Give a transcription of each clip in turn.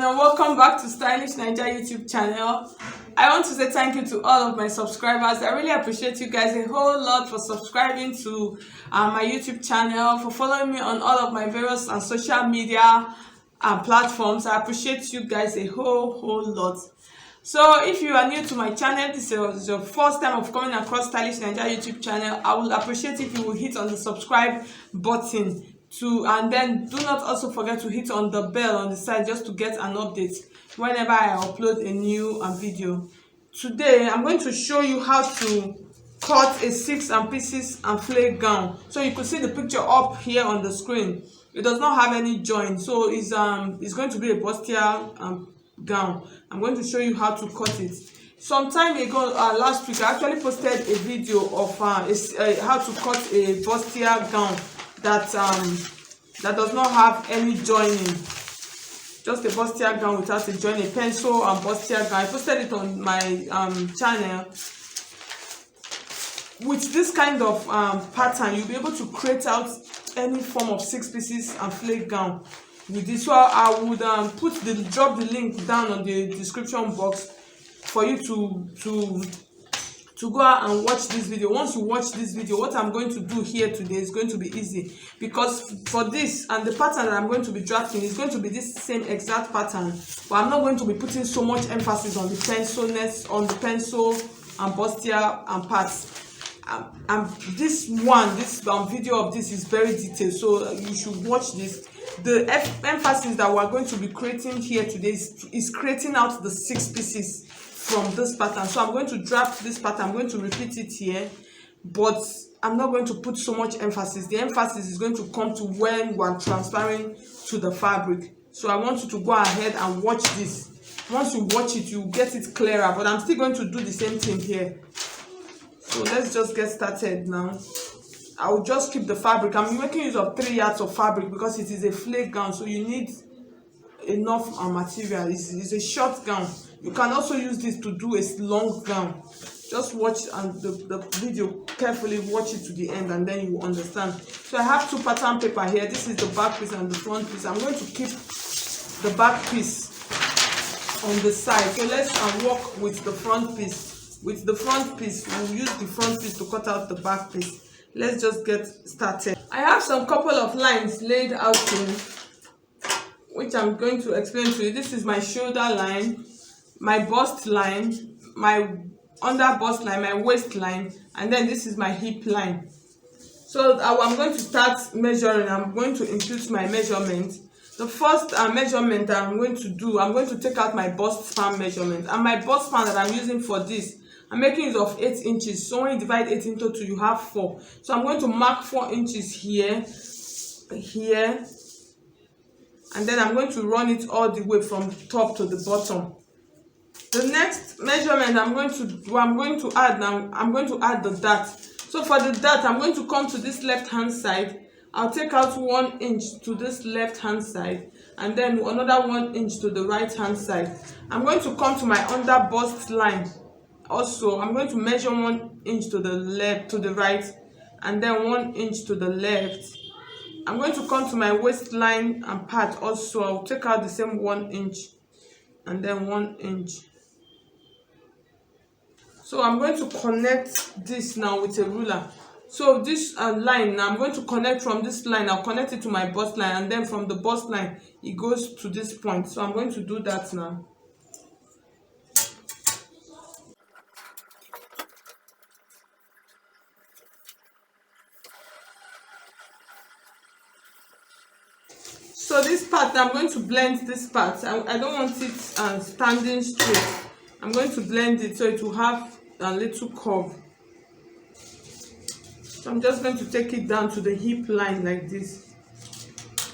everyone, and welcome back to Stylish Naija YouTube channel. I want to say thank you to all of my subscribers. I really appreciate you guys a whole lot for subscribing to my YouTube channel, for following me on all of my various social media platforms. I appreciate you guys a whole lot. So if you are new to my channel, this is your first time of coming across Stylish Naija YouTube channel, I would appreciate if you will hit on the subscribe button and then do not also forget to hit on the bell on the side just to get an update whenever I upload a new video. Today I'm going to show you how to cut a 6 pieces and flare gown. So you could see the picture up here on the screen. It does not have any joint, so it's going to be a bustier gown. I'm going to show you how to cut it. Some time ago, last week, I actually posted a video of how to cut a bustier gown that does not have any joining, just a bustier gown without a join, a pencil and bustier gown. I posted it on my channel. With this kind of pattern, you'll be able to create out any form of 6 pieces and flare gown with this. So I would drop the link down on the description box for you to go out and watch this video. Once you watch this video, what I'm going to do here today is going to be easy, because for this and the pattern that I'm going to be drafting is going to be this same exact pattern, but I'm not going to be putting so much emphasis on the pencilness, on the pencil and bustier and parts. This video of this is very detailed, so you should watch this. The emphasis that we're going to be creating here today is creating out the 6 pieces from this pattern. So I'm going to draft this pattern, I'm going to repeat it here, but I'm not going to put so much emphasis. The emphasis is going to come to when we're transferring to the fabric. So I want you to go ahead and watch this. Once you watch it, you get it clearer, but I'm still going to do the same thing here. So let's just get started now. I will just keep the fabric. I'm making use of 3 yards of fabric because it is a flare gown, so you need enough material. It's a short gown. You can also use this to do a long gown. Just watch the video carefully, watch it to the end, and then you will understand. So I have 2 pattern paper here. This is the back piece and the front piece. I'm going to keep the back piece on the side. So let's work with the front piece. With the front piece, we'll use the front piece to cut out the back piece. Let's just get started. I have some couple of lines laid out here, which I'm going to explain to you. This is my shoulder line, my bust line, my under bust line, my waist line, and then this is my hip line. So I'm going to start measuring. I'm going to impute my measurement. The first measurement that I'm going to do, I'm going to take out my bust span measurement, and my bust span that I'm using for this, I'm making use of 8 inches. So when you divide 8 into 2, you have 4. So I'm going to mark 4 inches here, and then I'm going to run it all the way from top to the bottom. The next measurement I'm going to add the dart. So for the dart, I'm going to come to this left hand side. I'll take out 1 inch to this left hand side, and then another 1 inch to the right hand side. I'm going to come to my under bust line. Also, I'm going to measure 1 inch to the left, to the right, and then 1 inch to the left. I'm going to come to my waistline and part. Also, I'll take out the same 1 inch and then 1 inch. So I'm going to connect this now with a ruler. So this line, now I'm going to connect from this line. I'll connect it to my bust line, and then from the bust line, it goes to this point. So I'm going to do that now. So this part, I'm going to blend this part. I don't want it standing straight. I'm going to blend it so it will have a little curve. So I'm just going to take it down to the hip line like this.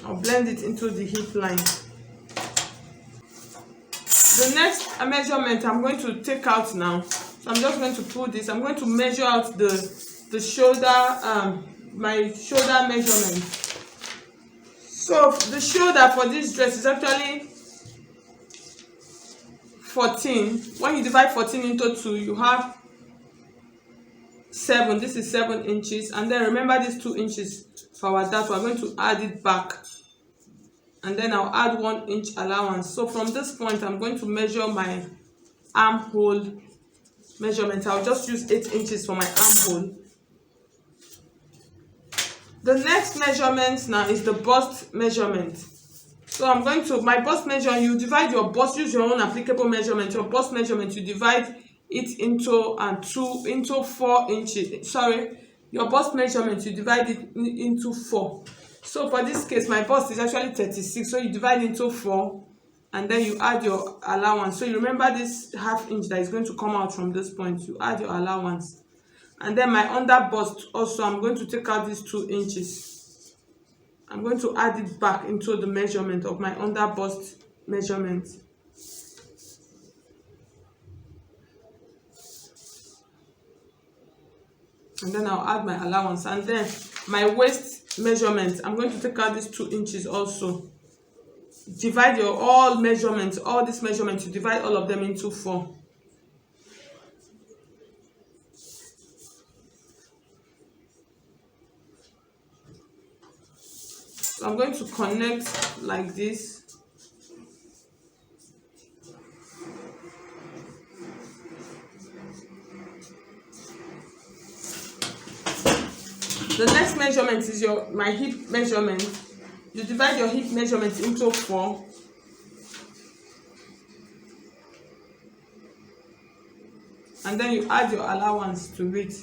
I'll blend it into the hip line. The next measurement I'm going to take out now. So I'm just going to pull this. I'm going to measure out the shoulder, my shoulder measurement. So the shoulder for this dress is actually 14. When you divide 14 into 2, you have 7. This is 7 inches, and then remember these 2 inches for our dart. We're going to add it back and then I'll add 1 inch allowance. So from this point I'm going to measure my armhole measurement. I'll just use 8 inches for my armhole. The next measurement now is the bust measurement. So I'm going to, my bust measurement, you divide your bust, use your own applicable measurement. Your bust measurement, you divide it into 4 inches. Sorry, your bust measurement, you divide it into 4. So for this case, my bust is actually 36. So you divide into 4, and then you add your allowance. So you remember this ½ inch that is going to come out from this point. You add your allowance. And then my under bust also, I'm going to take out these 2 inches. I'm going to add it back into the measurement of my under bust measurement. And then I'll add my allowance. And then my waist measurement, I'm going to take out these 2 inches also. Divide your all measurements, all these measurements, you divide all of them into 4. So I'm going to connect like this. The next measurement is my hip measurement. You divide your hip measurement into 4. And then you add your allowance to it.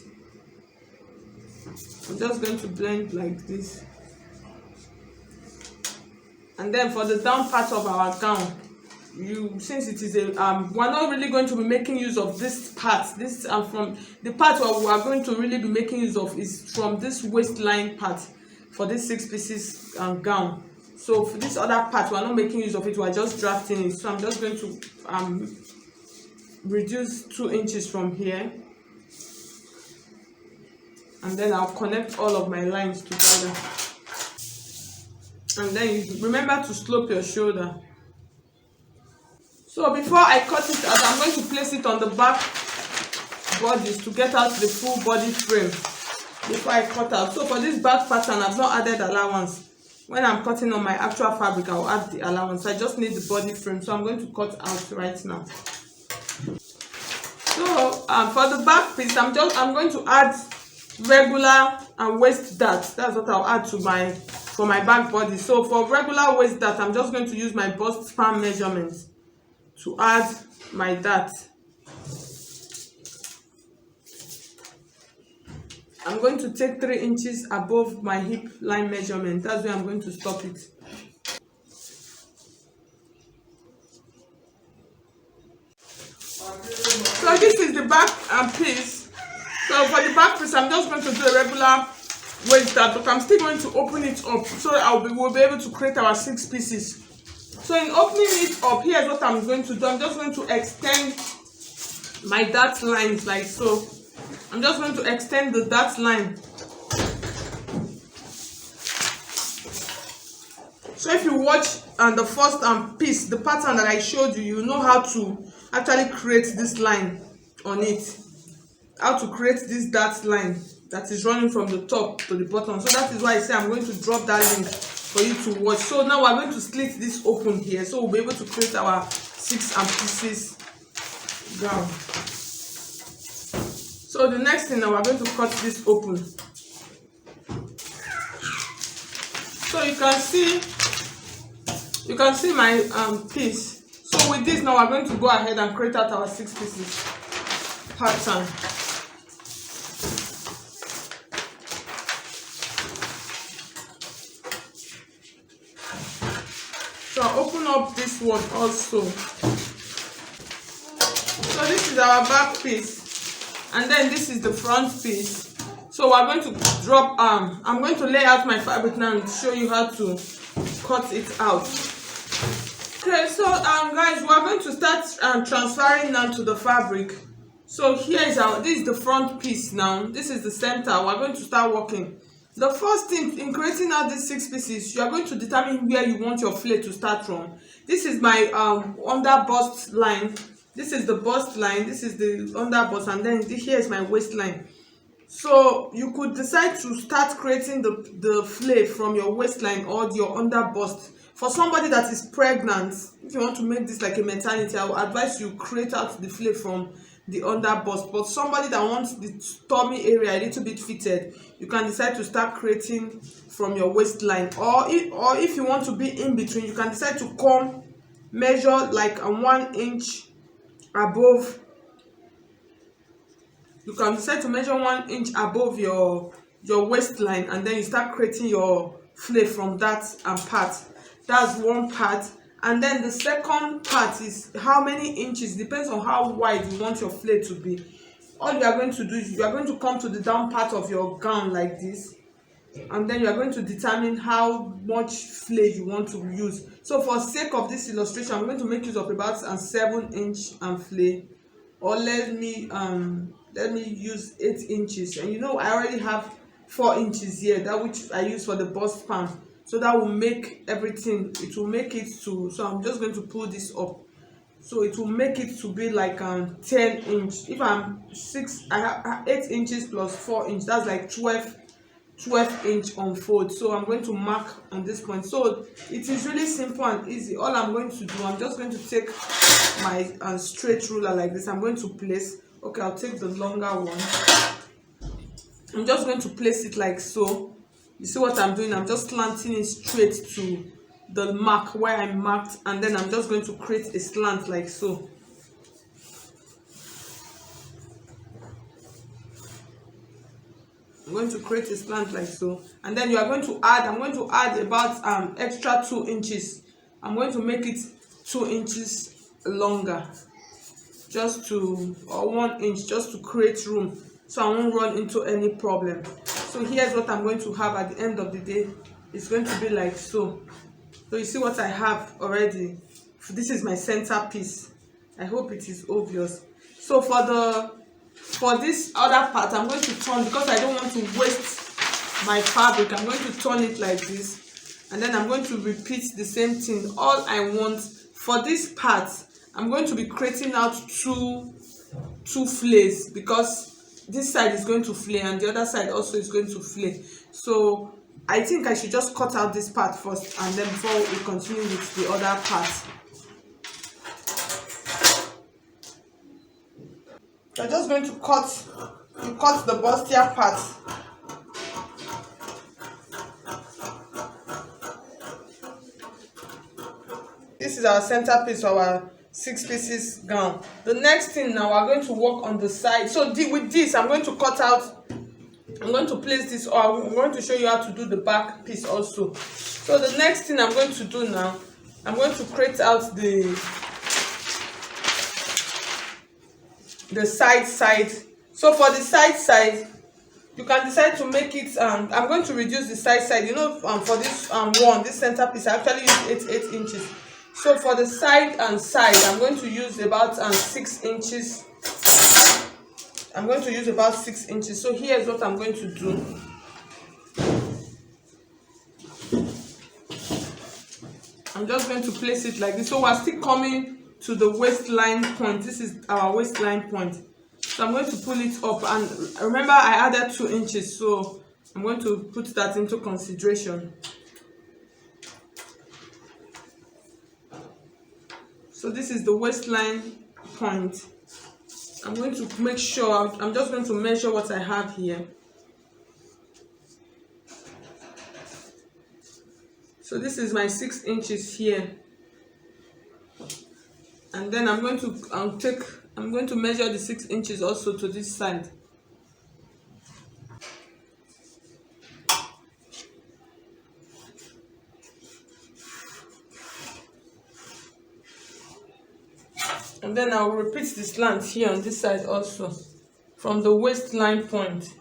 I'm just going to blend like this. And then for the down part of our gown, since it is a we're not really going to be making use of this part. This from the part where we are going to really be making use of is from this waistline part for this 6 pieces gown. So for this other part, we're not making use of it, we're just drafting it. So I'm just going to reduce 2 inches from here, and then I'll connect all of my lines together. And then you remember to slope your shoulder. So before I cut it out, I'm going to place it on the back bodies to get out the full body frame before I cut out. So for this back pattern, I've not added allowance. When I'm cutting on my actual fabric, I'll add the allowance. I just need the body frame, so I'm going to cut out right now. So for the back piece, I'm going to add regular and waist dart. That's what I'll add to for my back body. So for regular waist dart, I'm just going to use my bust span measurement to add my dart. I'm going to take 3 inches above my hip line measurement. That's where I'm going to stop it. So this is the back piece. So for the back piece, I'm just going to do a regular waist dart, but I'm still going to open it up so that we'll be able to create our 6 pieces. So in opening it up, here's what I'm going to do. I'm just going to extend my dart lines like so. I'm just going to extend the dart line. So if you watch the first piece, the pattern that I showed you, you know how to actually create this line on it. How to create this dart line that is running from the top to the bottom. So that is why I say I'm going to drop that link for you to watch. So now we're going to split this open here, so we'll be able to create our 6 pieces gown. So the next thing now, we're going to cut this open. So you can see my piece. So with this now, we're going to go ahead and create out our 6 pieces pattern. So I'll open up this one also. So this is our back piece, and then this is the front piece. So we're going to drop I'm going to lay out my fabric now and show you how to cut it out. Okay, so guys, we're going to start transferring now to the fabric. So here is this is the front piece now. This is the center. We're going to start working. The first thing in creating out these 6 pieces, you are going to determine where you want your flare to start from. This is my under bust line. This is the bust line. This is the under bust, and then here is my waistline. So you could decide to start creating the flare from your waistline or your under bust For somebody that is pregnant, if you want to make this like a maternity, I will advise you create out the flare from the under bust. But somebody that wants the tummy area a little bit fitted, you can decide to start creating from your waistline. Or if you want to be in between, you can decide to come measure like a 1 inch above. You can decide to measure 1 inch above your waistline, and then you start creating your flare from that part. That's one part. And then the second part is how many inches, depends on how wide you want your flare to be. All you are going to do is you are going to come to the down part of your gown like this, and then you are going to determine how much flare you want to use. So for sake of this illustration, I'm going to make use of about 7-inch flare, or let me use 8 inches. And you know, I already have 4 inches here, that which I use for the bust pan. So that will make everything, it will make it to, so I'm just going to pull this up, so it will make it to be like 10 inch. If I'm 6, I have 8 inches plus 4 inch, that's like 12 inch unfold. So I'm going to mark on this point. So it is really simple and easy. All I'm going to do, I'm just going to take my straight ruler like this. I'm going to place, okay, I'll take the longer one. I'm just going to place it like so. You see what I'm doing? I'm just slanting it straight to the mark where I marked, and then I'm just going to create a slant like so. I'm going to create a slant like so, and then you are going to add, I'm going to add about extra 2 inches. I'm going to make it 2 inches longer, just to, or 1 inch, just to create room, so I won't run into any problem. So here's what I'm going to have at the end of the day. It's going to be like so. So you see what I have already. This is my center piece. I hope it is obvious. So for this other part, I'm going to turn, because I don't want to waste my fabric, I'm going to turn it like this, and then I'm going to repeat the same thing. All I want for this part, I'm going to be creating out two flares, because this side is going to flare and the other side also is going to flare. So I think I should just cut out this part first, and then before we continue with the other part. I'm just going to cut the bustier part. This is our center piece for our 6 pieces gown. The next thing now, we're going to work on the side. So with this, I'm going to cut out, I'm going to place this, or I'm going to show you how to do the back piece also. So the next thing I'm going to do now, I'm going to create out the side. So for the side, you can decide to make it, I'm going to reduce the side. You know, for this this center piece, I actually use 8 inches. So for the side, I'm going to use about 6 inches. I'm going to use about 6 inches. So here's what I'm going to do. I'm just going to place it like this. So we're still coming to the waistline point. This is our waistline point. So I'm going to pull it up, and remember I added 2 inches, so I'm going to put that into consideration. So this is the waistline point. I'm going to make sure, I'm just going to measure what I have here. So this is my 6 inches here. And then I'm going to measure the 6 inches also to this side. And then I'll repeat the slant here on this side also, from the waistline point.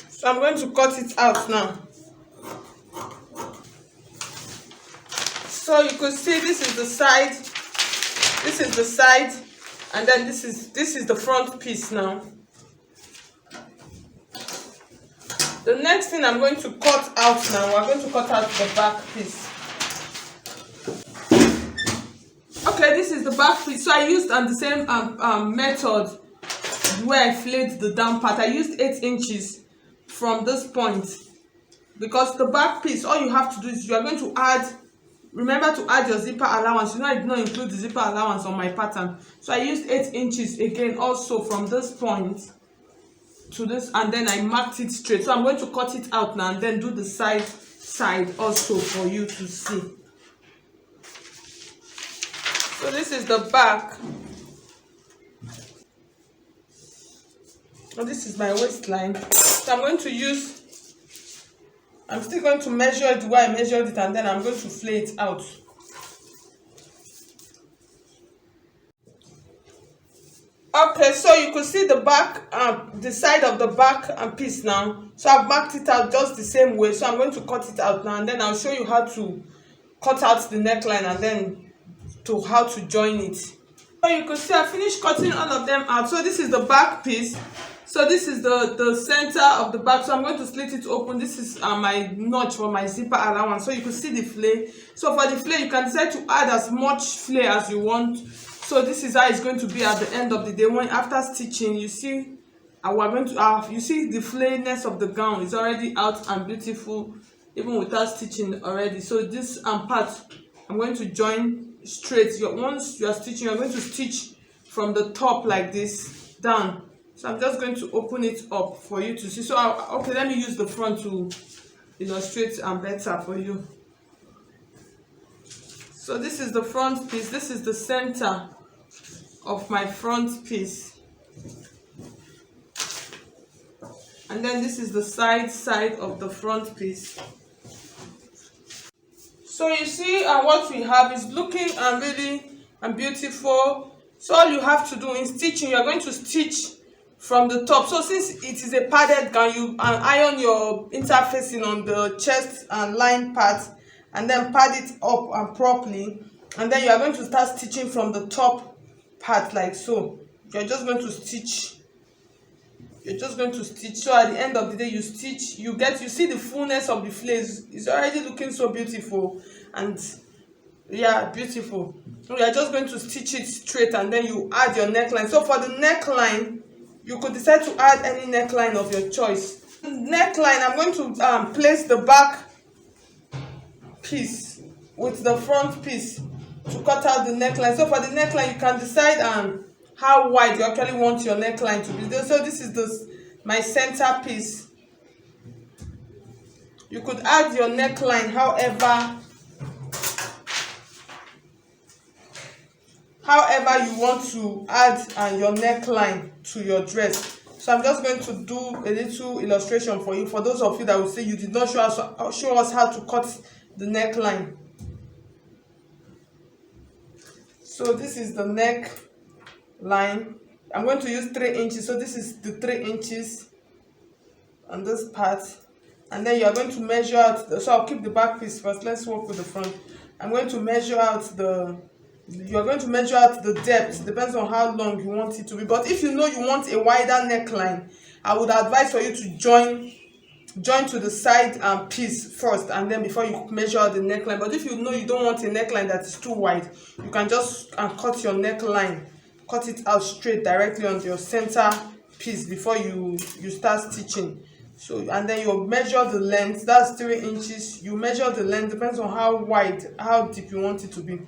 So I'm going to cut it out now. So you could see this is the side, and then this is the front piece now. The next thing I'm going to cut out now, we're going to cut out the back piece. Okay, this is the back piece. So I used the same method where I flayed the down part. I used 8 inches from this point, because the back piece, all you have to do is you are going to add, remember to add your zipper allowance. You know I did not include the zipper allowance on my pattern, so I used 8 inches again also from this point to this, and then I marked it straight. So I'm going to cut it out now and then do the side also for you to see. So this is the back. And this is my waistline. So I'm going to use, I'm still going to measure it the way I measured it, and then I'm going to flay it out. Okay, so you could see the back, the side of the back piece now. So I've marked it out just the same way. So I'm going to cut it out now, and then I'll show you how to cut out the neckline and then to how to join it. So you could see I finished cutting all of them out. So this is the back piece. So this is the center of the back. So I'm going to slit it open. This is my notch for my zipper allowance. So you can see the flay. So for the flay, you can decide to add as much flay as you want. So this is how it's going to be at the end of the day. When after stitching, you see, we're going to you see the flayness of the gown is already out and beautiful, even without stitching already. So this part, I'm going to join straight. Once you are stitching, you're going to stitch from the top like this down. So I'm just going to open it up for you to see. So okay, let me use the front to illustrate better for you. So this is the front piece. This is the center of my front piece, and then this is the side of the front piece. So you see what we have is looking really beautiful. So all you have to do in stitching, you're going to stitch from the top. So since it is a padded gown, you iron your interfacing on the chest and line part, and then pad it up properly, and then you are going to start stitching from the top part like so. You're just going to stitch. So at the end of the day, you stitch, you see the fullness of the flays. It's already looking so beautiful, and yeah, beautiful. So you're just going to stitch it straight, and then you add your neckline. So for the neckline, you could decide to add any neckline of your choice. Neckline, I'm going to place the back piece with the front piece to cut out the neckline. So for the neckline, you can decide how wide you actually want your neckline to be. So this is my center piece. You could add your neckline however you want to add your neckline to your dress. So I'm just going to do a little illustration for you, for those of you that will say you did not show us how to cut the neckline. So this is the neckline. I'm going to use 3 inches. So this is the 3 inches on this part, and then you are going to measure out so I'll keep the back piece first. Let's work with the front. I'm going to measure out you're going to measure out the depth. It depends on how long you want it to be, but if you know you want a wider neckline, I would advise for you to join to the side piece first, and then before you measure out the neckline. But if you know you don't want a neckline that is too wide, you can just cut your neckline, cut it out straight directly on your center piece before you start stitching. So, and then you measure the length. That's 3 inches. You measure the length, depends on how wide, how deep you want it to be.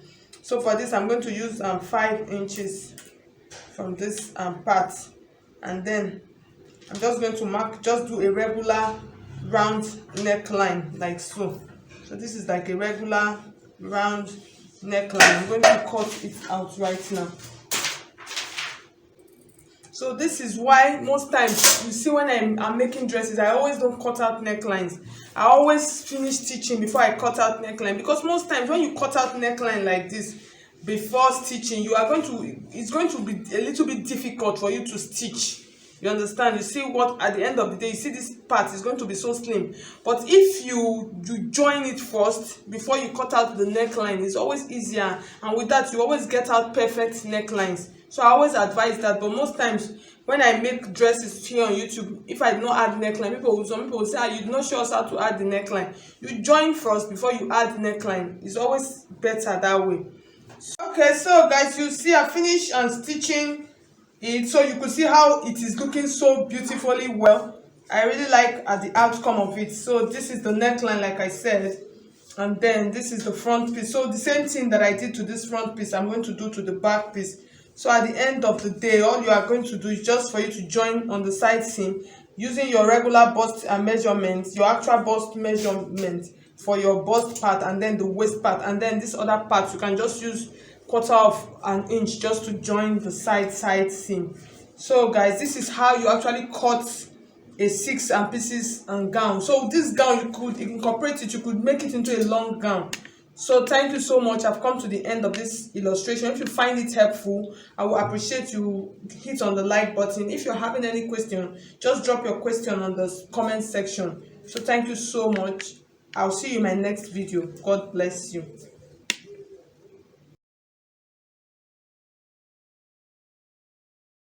So for this, I'm going to use 5 inches from this part, and then I'm just going to do a regular round neckline like so. So this is like a regular round neckline. I'm going to cut it out right now. So this is why most times you see when I'm making dresses, I always don't cut out necklines. I always finish stitching before I cut out neckline, because most times when you cut out neckline like this before stitching, it's going to be a little bit difficult for you to stitch. You understand? You see what at the end of the day, you see this part is going to be so slim. But if you join it first before you cut out the neckline, it's always easier, and with that you always get out perfect necklines. So I always advise that. But most times when I make dresses here on YouTube, if I do not add neckline, some people will say, you did not show us how to add the neckline. You join first before you add the neckline. It's always better that way. Okay, so guys, you see I finished and stitching it, so you could see how it is looking so beautifully well. I really like the outcome of it. So this is the neckline, like I said, and then this is the front piece. So the same thing that I did to this front piece, I'm going to do to the back piece. So at the end of the day, all you are going to do is just for you to join on the side seam using your regular bust measurement, your actual bust measurement for your bust part, and then the waist part, and then this other part you can just use 1/4 of an inch just to join the side seam. So guys, this is how you actually cut a 6 and pieces and gown. So this gown, you could incorporate it, you could make it into a long gown. So thank you so much. I've come to the end of this illustration. If you find it helpful, I will appreciate you hit on the like button. If you're having any question, just drop your question on the comment section. So thank you so much. I'll see you in my next video. God bless you.